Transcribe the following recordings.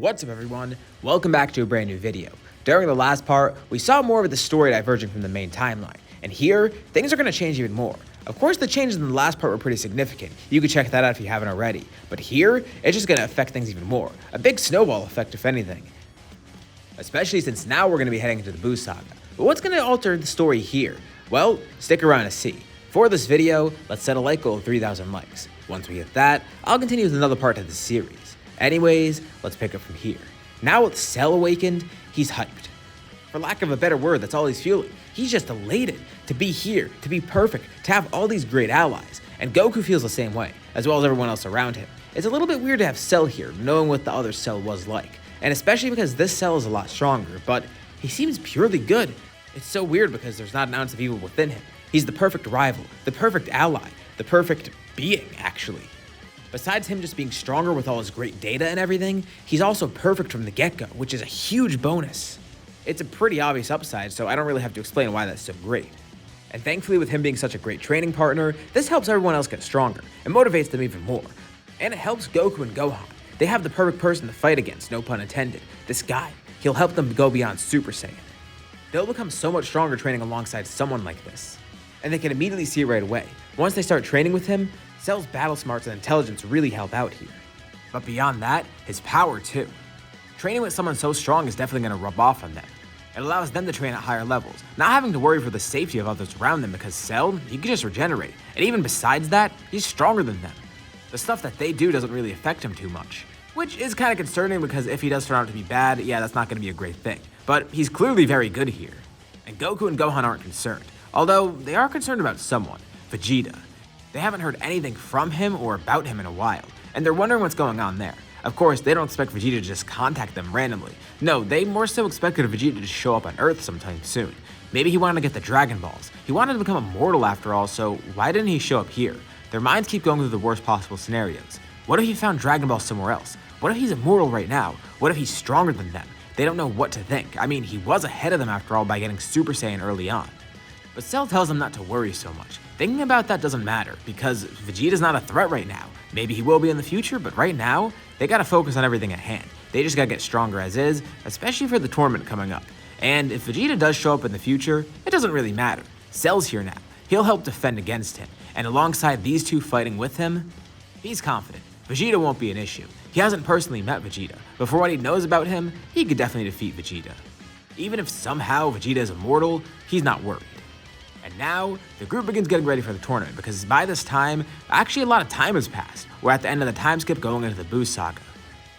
What's up everyone? Welcome back to a brand new video. During the last part, we saw more of the story diverging from the main timeline, and here, things are going to change even more. Of course, the changes in the last part were pretty significant. You can check that out if you haven't already. But here, it's just going to affect things even more. A big snowball effect, if anything. Especially since now we're going to be heading into the Buu Saga. But what's going to alter the story here? Well, stick around to see. For this video, let's set a like goal of 3,000 likes. Once we hit that, I'll continue with another part of the series. Anyways, let's pick up from here. Now with Cell awakened, he's hyped. For lack of a better word, that's all he's feeling. He's just elated to be here, to be perfect, to have all these great allies. And Goku feels the same way, as well as everyone else around him. It's a little bit weird to have Cell here, knowing what the other Cell was like. And especially because this Cell is a lot stronger, but he seems purely good. It's so weird because there's not an ounce of evil within him. He's the perfect rival, the perfect ally, the perfect being, actually. Besides him just being stronger with all his great data and everything, he's also perfect from the get-go, which is a huge bonus. It's a pretty obvious upside, so I don't really have to explain why that's so great. And thankfully, with him being such a great training partner, this helps everyone else get stronger and motivates them even more. And it helps Goku and Gohan. They have the perfect person to fight against, no pun intended. This guy. He'll help them go beyond Super Saiyan. They'll become so much stronger training alongside someone like this. And they can immediately see it right away. Once they start training with him, Cell's battle smarts and intelligence really help out here. But beyond that, his power too. Training with someone so strong is definitely going to rub off on them. It allows them to train at higher levels, not having to worry for the safety of others around them because Cell, he can just regenerate. And even besides that, he's stronger than them. The stuff that they do doesn't really affect him too much. Which is kind of concerning because if he does turn out to be bad, yeah, that's not going to be a great thing. But he's clearly very good here. And Goku and Gohan aren't concerned. Although, they are concerned about someone, Vegeta. They haven't heard anything from him or about him in a while, and they're wondering what's going on there. Of course, they don't expect Vegeta to just contact them randomly. No, they more so expected Vegeta to show up on Earth sometime soon. Maybe he wanted to get the Dragon Balls. He wanted to become immortal after all, so why didn't he show up here? Their minds keep going through the worst possible scenarios. What if he found Dragon Balls somewhere else? What if he's immortal right now? What if he's stronger than them? They don't know what to think. I mean, he was ahead of them after all by getting Super Saiyan early on. But Cell tells them not to worry so much. Thinking about that doesn't matter, because Vegeta's not a threat right now. Maybe he will be in the future, but right now, they gotta focus on everything at hand. They just gotta get stronger as is, especially for the tournament coming up. And if Vegeta does show up in the future, it doesn't really matter. Cell's here now. He'll help defend against him. And alongside these two fighting with him, he's confident. Vegeta won't be an issue. He hasn't personally met Vegeta, but for what he knows about him, he could definitely defeat Vegeta. Even if somehow Vegeta is immortal, he's not worried. And now, the group begins getting ready for the tournament because by this time, actually a lot of time has passed. We're at the end of the time skip going into the Buu Saga.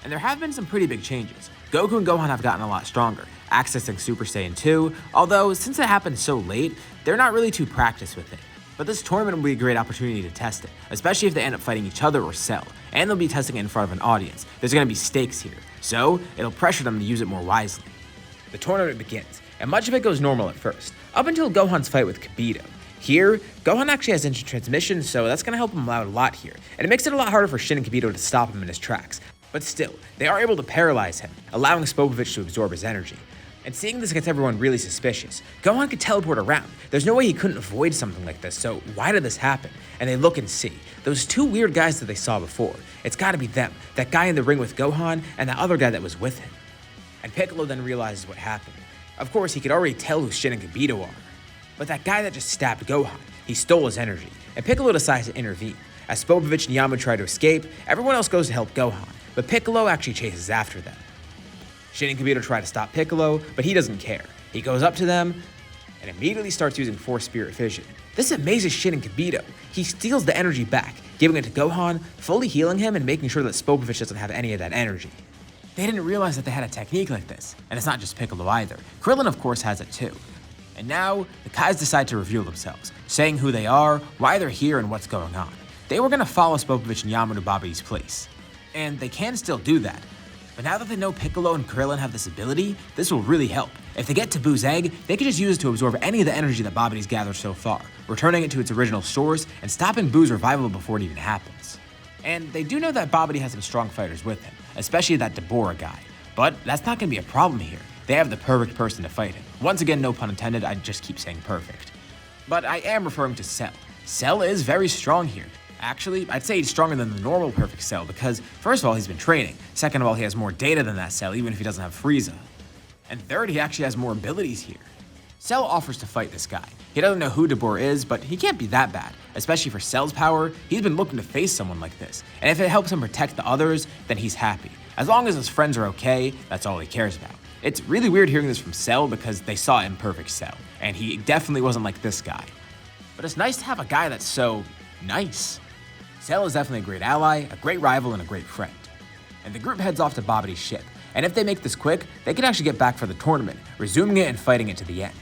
And there have been some pretty big changes. Goku and Gohan have gotten a lot stronger, accessing Super Saiyan 2, although since it happened so late, they're not really too practiced with it. But this tournament will be a great opportunity to test it, especially if they end up fighting each other or Cell, and they'll be testing it in front of an audience. There's going to be stakes here, so it'll pressure them to use it more wisely. The tournament begins, and much of it goes normal at first, up until Gohan's fight with Babidi. Here, Gohan actually has instant transmission, so that's going to help him out a lot here, and it makes it a lot harder for Shin and Babidi to stop him in his tracks. But still, they are able to paralyze him, allowing Spopovich to absorb his energy. And seeing this gets everyone really suspicious. Gohan could teleport around. There's no way he couldn't avoid something like this, so why did this happen? And they look and see. Those two weird guys that they saw before. It's gotta be them. That guy in the ring with Gohan, and that other guy that was with him. And Piccolo then realizes what happened. Of course, he could already tell who Shin and Babidi are. But that guy that just stabbed Gohan, he stole his energy. And Piccolo decides to intervene. As Spopovich and Yama try to escape, everyone else goes to help Gohan. But Piccolo actually chases after them. Shin and Babidi try to stop Piccolo, but he doesn't care. He goes up to them and immediately starts using Force Spirit Vision. This amazes Shin and Babidi. He steals the energy back, giving it to Gohan, fully healing him and making sure that Spopovich doesn't have any of that energy. They didn't realize that they had a technique like this, and it's not just Piccolo either. Krillin, of course, has it too. And now, the Kais decide to reveal themselves, saying who they are, why they're here, and what's going on. They were going to follow Spopovich and Yama to Babidi's place. And they can still do that. But now that they know Piccolo and Krillin have this ability, this will really help. If they get to Buu's egg, they can just use it to absorb any of the energy that Babidi's gathered so far, returning it to its original source and stopping Buu's revival before it even happens. And they do know that Babidi has some strong fighters with him, especially that Deborah guy. But that's not going to be a problem here. They have the perfect person to fight him. Once again, no pun intended, I just keep saying perfect. But I am referring to Cell. Cell is very strong here. Actually, I'd say he's stronger than the normal Perfect Cell because, first of all, he's been training. Second of all, he has more data than that Cell, even if he doesn't have Frieza. And third, he actually has more abilities here. Cell offers to fight this guy. He doesn't know who Dabur is, but he can't be that bad. Especially for Cell's power, he's been looking to face someone like this. And if it helps him protect the others, then he's happy. As long as his friends are okay, that's all he cares about. It's really weird hearing this from Cell because they saw Imperfect Cell, and he definitely wasn't like this guy. But it's nice to have a guy that's so nice. Cell is definitely a great ally, a great rival, and a great friend. And the group heads off to Babidi's ship, and if they make this quick, they can actually get back for the tournament, resuming it and fighting it to the end.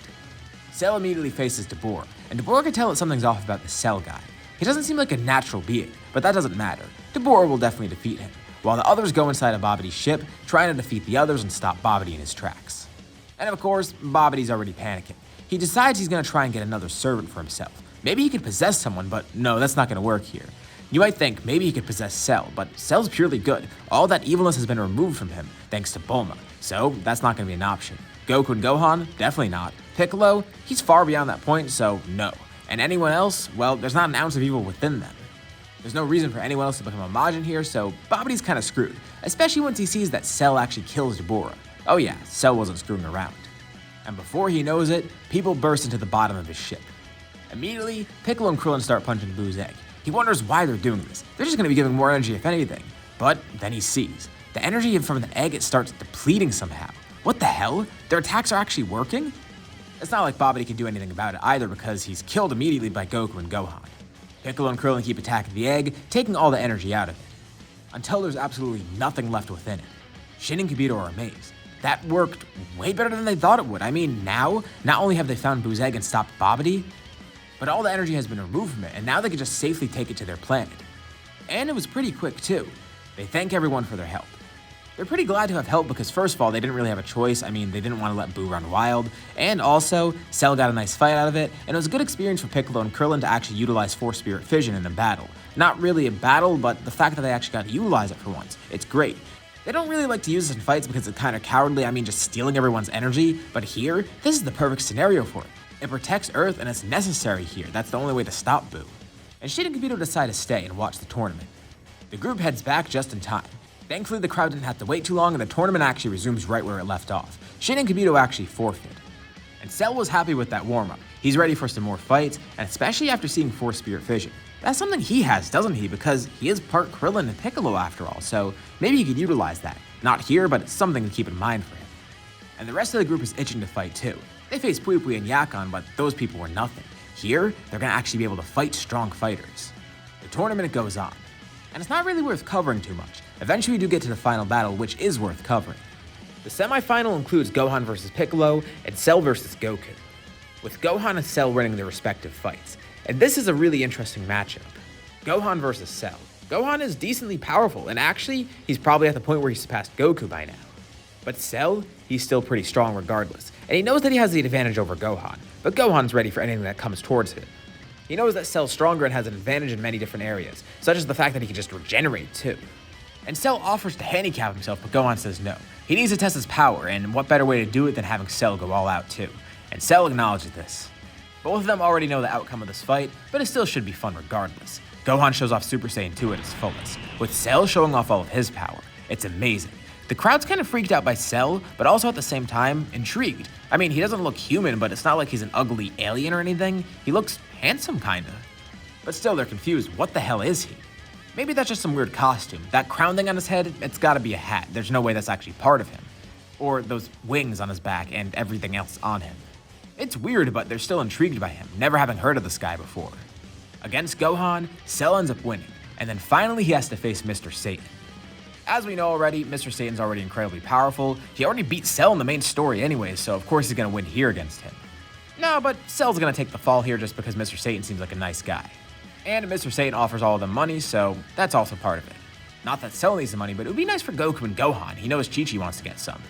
Cell immediately faces Dabur, and Dabur can tell that something's off about the Cell guy. He doesn't seem like a natural being, but that doesn't matter. Dabur will definitely defeat him, while the others go inside of Babidi's ship, trying to defeat the others and stop Babidi in his tracks. And of course, Babidi's already panicking. He decides he's gonna try and get another servant for himself. Maybe he could possess someone, but no, that's not gonna work here. You might think maybe he could possess Cell, but Cell's purely good. All that evilness has been removed from him, thanks to Bulma, so that's not gonna be an option. Goku and Gohan? Definitely not. Piccolo? He's far beyond that point, so no. And anyone else? Well, there's not an ounce of evil within them. There's no reason for anyone else to become a Majin here, so Babidi's kinda screwed, especially once he sees that Cell actually kills Dabura. Oh yeah, Cell wasn't screwing around. And before he knows it, people burst into the bottom of his ship. Immediately, Piccolo and Krillin start punching Boo's egg. He wonders why they're doing this. They're just gonna be giving more energy if anything. But then he sees. The energy from the egg, it starts depleting somehow. What the hell? Their attacks are actually working? It's not like Babidi can do anything about it either because he's killed immediately by Goku and Gohan. Piccolo and Krillin keep attacking the egg, taking all the energy out of it. Until there's absolutely nothing left within it. Shin and Kibito are amazed. That worked way better than they thought it would. I mean, now, not only have they found Boo's egg and stopped Babidi, but all the energy has been removed from it, and now they can just safely take it to their planet. And it was pretty quick, too. They thank everyone for their help. They're pretty glad to have help because, first of all, they didn't really have a choice. I mean, they didn't want to let Boo run wild. And also, Cell got a nice fight out of it, and it was a good experience for Piccolo and Krillin to actually utilize Force Spirit Fission in a battle. Not really a battle, but the fact that they actually got to utilize it for once. It's great. They don't really like to use this in fights because it's kind of cowardly, I mean just stealing everyone's energy, but here, this is the perfect scenario for it. It protects Earth and it's necessary here, that's the only way to stop Boo. And Shin and Kibito decide to stay and watch the tournament. The group heads back just in time. Thankfully the crowd didn't have to wait too long and the tournament actually resumes right where it left off. Shin and Kibito actually forfeit. And Cell was happy with that warm-up. He's ready for some more fights, and especially after seeing Force Spirit Fission. That's something he has, doesn't he? Because he is part Krillin and Piccolo after all, so maybe he could utilize that. Not here, but it's something to keep in mind for him. And the rest of the group is itching to fight too. They face Pui Pui and Yakon, but those people were nothing. Here, they're gonna actually be able to fight strong fighters. The tournament goes on, and it's not really worth covering too much. Eventually we do get to the final battle, which is worth covering. The semifinal includes Gohan versus Piccolo and Cell versus Goku, with Gohan and Cell winning their respective fights. And this is a really interesting matchup. Gohan versus Cell. Gohan is decently powerful, and actually, he's probably at the point where he's surpassed Goku by now. But Cell, he's still pretty strong regardless, and he knows that he has the advantage over Gohan, but Gohan's ready for anything that comes towards him. He knows that Cell's stronger and has an advantage in many different areas, such as the fact that he can just regenerate too. And Cell offers to handicap himself, but Gohan says no. He needs to test his power, and what better way to do it than having Cell go all out too. And Cell acknowledges this. Both of them already know the outcome of this fight, but it still should be fun regardless. Gohan shows off Super Saiyan 2 at its fullest, with Cell showing off all of his power. It's amazing. The crowd's kind of freaked out by Cell, but also at the same time, intrigued. I mean, he doesn't look human, but it's not like he's an ugly alien or anything. He looks handsome, kinda. But still, they're confused. What the hell is he? Maybe that's just some weird costume. That crown thing on his head, it's gotta be a hat. There's no way that's actually part of him. Or those wings on his back and everything else on him. It's weird, but they're still intrigued by him, never having heard of this guy before. Against Gohan, Cell ends up winning, and then finally he has to face Mr. Satan. As we know already, Mr. Satan's already incredibly powerful. He already beat Cell in the main story anyway, so of course he's gonna win here against him. No, but Cell's gonna take the fall here just because Mr. Satan seems like a nice guy. And Mr. Satan offers all of them money, so that's also part of it. Not that Cell needs the money, but it would be nice for Goku and Gohan. He knows Chi-Chi wants to get some.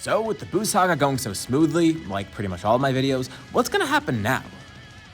So with the Buu saga going so smoothly, like pretty much all of my videos, what's gonna happen now?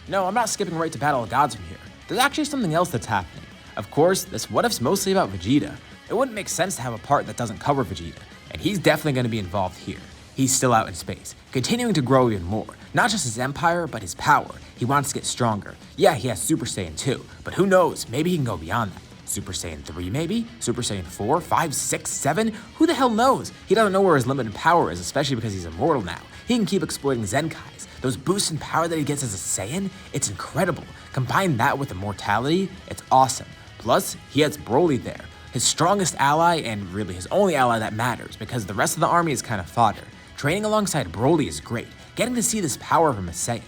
No, I'm not skipping right to Battle of Gods from here. There's actually something else that's happening. Of course, this what if's mostly about Vegeta. It wouldn't make sense to have a part that doesn't cover Vegeta, and he's definitely gonna be involved here. He's still out in space, continuing to grow even more, Not just his empire, but his power. He wants to get stronger. Yeah, he has Super Saiyan 2, but who knows, maybe he can go beyond that. Super Saiyan 3 maybe? Super Saiyan 4, 5, 6, 7? Who the hell knows? He doesn't know where his limited power is, especially because he's immortal now. He can keep exploiting Zenkais. Those boosts in power that he gets as a Saiyan, it's incredible. Combine that with immortality, it's awesome. Plus, he has Broly there, his strongest ally and really his only ally that matters because the rest of the army is kind of fodder. Training alongside Broly is great, getting to see this power from a Saiyan.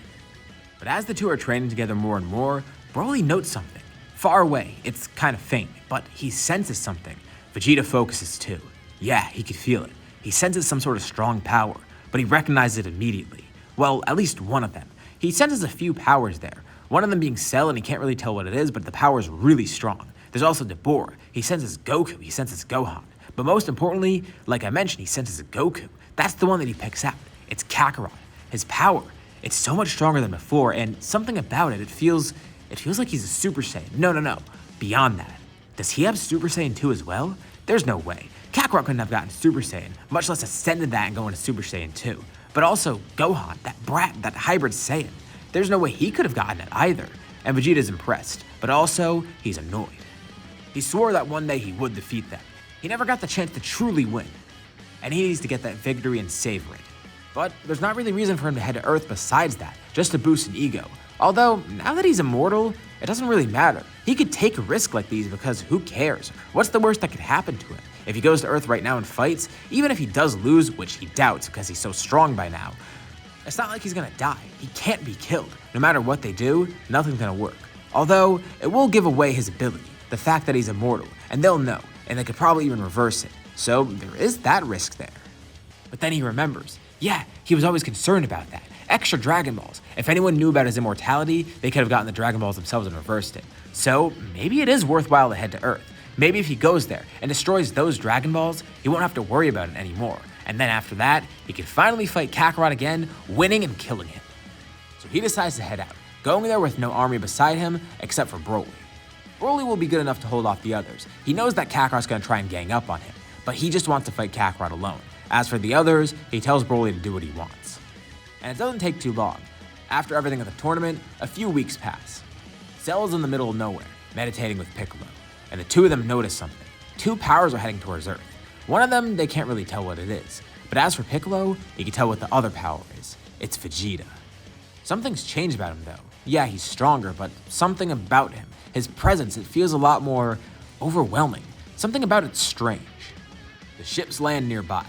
But as the two are training together more and more, Broly notes something. Far away, it's kind of faint, but he senses something. Vegeta focuses too. Yeah, he could feel it. He senses some sort of strong power, but he recognizes it immediately. Well, at least one of them. He senses a few powers there. One of them being Cell, and he can't really tell what it is, but the power is really strong. There's also Dabur. He senses Goku, he senses Gohan. But most importantly, like I mentioned, he senses Goku. That's the one that he picks out. It's Kakarot. His power, it's so much stronger than before, and something about it, it feels like he's a Super Saiyan. No. Beyond that. Does he have Super Saiyan 2 as well? There's no way. Kakarot couldn't have gotten Super Saiyan, much less ascended that and go into Super Saiyan 2. But also, Gohan, that brat, that hybrid Saiyan. There's no way he could have gotten it either. And Vegeta's impressed, but also, he's annoyed. He swore that one day he would defeat them. He never got the chance to truly win. And he needs to get that victory and savor it. But there's not really reason for him to head to Earth besides that, just to boost an ego. Although, now that he's immortal, it doesn't really matter. He could take a risk like these because who cares? What's the worst that could happen to him? If he goes to Earth right now and fights, even if he does lose, which he doubts because he's so strong by now, it's not like he's gonna die. He can't be killed. No matter what they do, nothing's gonna work. Although, it will give away his ability, the fact that he's immortal, and they'll know, and they could probably even reverse it. So, there is that risk there. But then he remembers, yeah, he was always concerned about that. Extra Dragon Balls. If anyone knew about his immortality, they could have gotten the Dragon Balls themselves and reversed it. So, maybe it is worthwhile to head to Earth. Maybe if he goes there and destroys those Dragon Balls, he won't have to worry about it anymore. And then after that, he can finally fight Kakarot again, winning and killing him. So he decides to head out, going there with no army beside him except for Broly. Broly will be good enough to hold off the others. He knows that Kakarot's gonna try and gang up on him, but he just wants to fight Kakarot alone. As for the others, he tells Broly to do what he wants. And it doesn't take too long. After everything at the tournament, a few weeks pass. Cell is in the middle of nowhere, meditating with Piccolo, and the two of them notice something. Two powers are heading towards Earth. One of them, they can't really tell what it is. But as for Piccolo, he can tell what the other power is. It's Vegeta. Something's changed about him though. Yeah, he's stronger, but something about him, his presence, it feels a lot more overwhelming. Something about it's strange. The ships land nearby.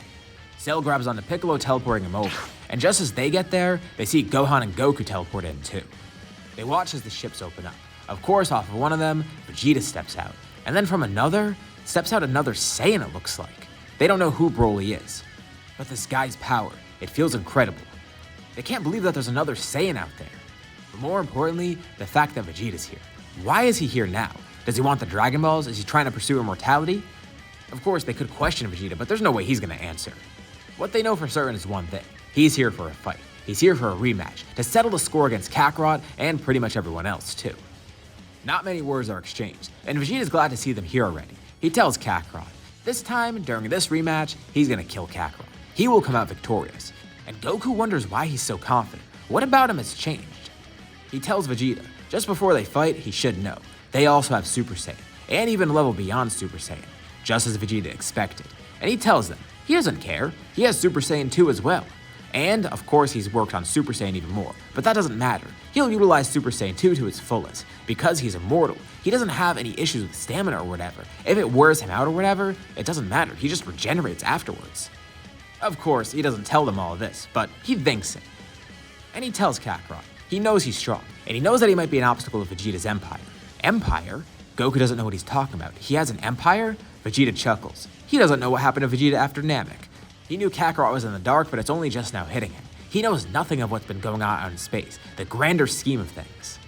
Cell grabs onto Piccolo, teleporting him over. And just as they get there, they see Gohan and Goku teleport in too. They watch as the ships open up. Of course, off of one of them, Vegeta steps out. And then from another, steps out another Saiyan, it looks like. They don't know who Broly is. But this guy's power, it feels incredible. They can't believe that there's another Saiyan out there. But more importantly, the fact that Vegeta's here. Why is he here now? Does he want the Dragon Balls? Is he trying to pursue immortality? Of course, they could question Vegeta, but there's no way he's gonna answer. What they know for certain is one thing. He's here for a fight. He's here for a rematch, to settle the score against Kakarot and pretty much everyone else too. Not many words are exchanged, and Vegeta's glad to see them here already. He tells Kakarot, this time, during this rematch, he's gonna kill Kakarot. He will come out victorious. And Goku wonders why he's so confident. What about him has changed? He tells Vegeta, just before they fight, he should know. They also have Super Saiyan, and even a level beyond Super Saiyan, just as Vegeta expected. And he tells them, he doesn't care, he has Super Saiyan 2 as well. And, of course, he's worked on Super Saiyan even more, but that doesn't matter. He'll utilize Super Saiyan 2 to its fullest. Because he's immortal, he doesn't have any issues with stamina or whatever. If it wears him out or whatever, it doesn't matter, he just regenerates afterwards. Of course, he doesn't tell them all of this, but he thinks it. And he tells Kakarot, he knows he's strong, and he knows that he might be an obstacle to Vegeta's empire. Empire? Goku doesn't know what he's talking about. He has an empire? Vegeta chuckles. He doesn't know what happened to Vegeta after Namek. He knew Kakarot was in the dark, but it's only just now hitting him. He knows nothing of what's been going on out in space, the grander scheme of things.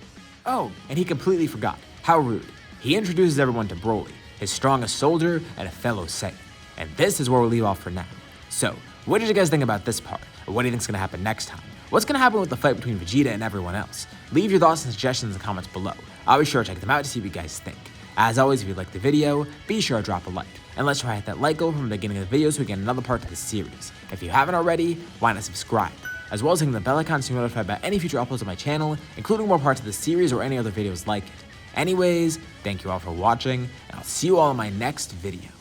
Oh, and he completely forgot. How rude. He introduces everyone to Broly, his strongest soldier and a fellow Saiyan. And this is where we'll leave off for now. So, what did you guys think about this part? Or what do you think's gonna happen next time? What's gonna happen with the fight between Vegeta and everyone else? Leave your thoughts and suggestions in the comments below. I'll be sure to check them out to see what you guys think. As always, if you liked the video, be sure to drop a like. And let's try to hit that like goal from the beginning of the video so we get another part to this series. If you haven't already, why not subscribe? as well as hitting the bell icon to be notified about any future uploads on my channel, including more parts of the series or any other videos like it. Anyways, thank you all for watching, and I'll see you all in my next video.